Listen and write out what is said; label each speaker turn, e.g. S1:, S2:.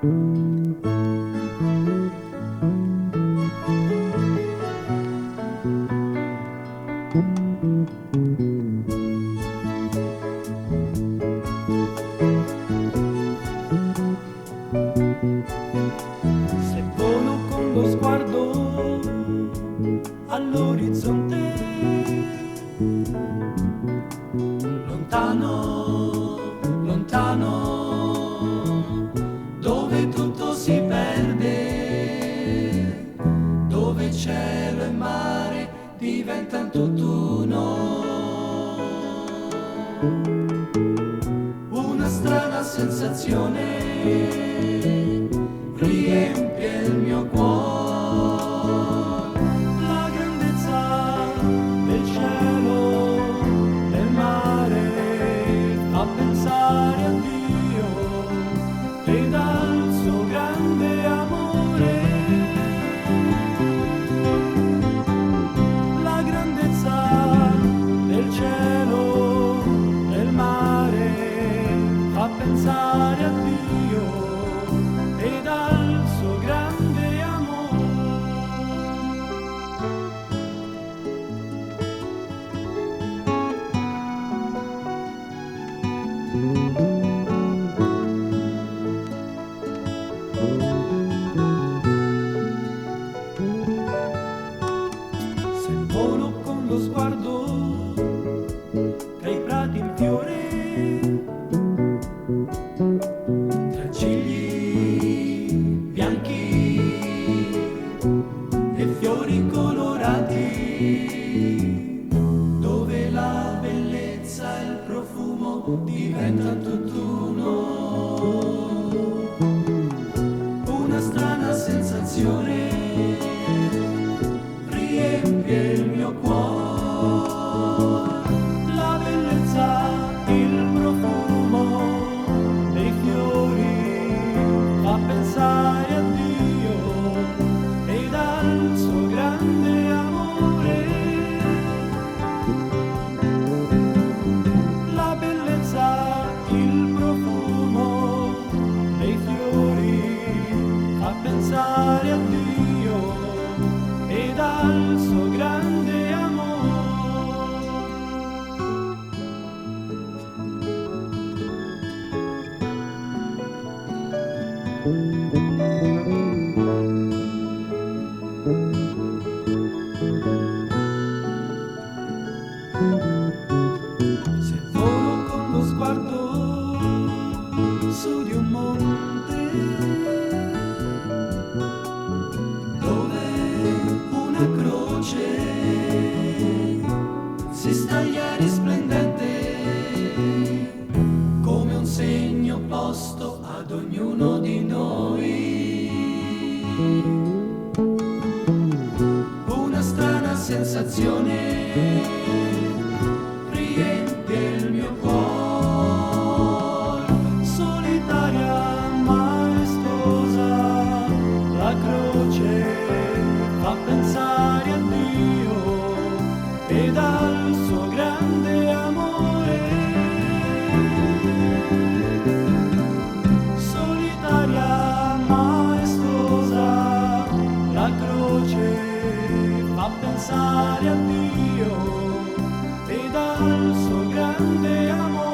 S1: Se volo con lo sguardo all'orizzonte, lontano, lontano, dove tutto si perde, dove cielo e mare diventano tutt'uno. Una strana sensazione riempie il mio cuore, la grandezza del cielo, del mare, fa pensare a Dio ed al suo grande amore. La grandezza del cielo, del mare, fa pensare a Dio ed al suo grande amore. Se volo con lo sguardo tra i prati in fiore, tra cigli bianchi e fiori colorati, dove la bellezza e il profumo diventano tutt'uno. Una strana sensazione riempie il mio cuore, la bellezza, il profumo dei fiori fa pensare a Dio ed al suo grande amore. La bellezza, il profumo dei fiori fa pensare a Dio ed al suo grande amore. Se volo con lo sguardo su di un monte, dove una croce si staglia risplendente, come un segno posto ad ognuno di noi. Una strana sensazione riempie il mio cuore, solitaria, maestosa, la croce fa pensare a Dio ed al suo grande amore. Solitaria, maestosa, la croce fa pensare a Dio ed al suo grande amore.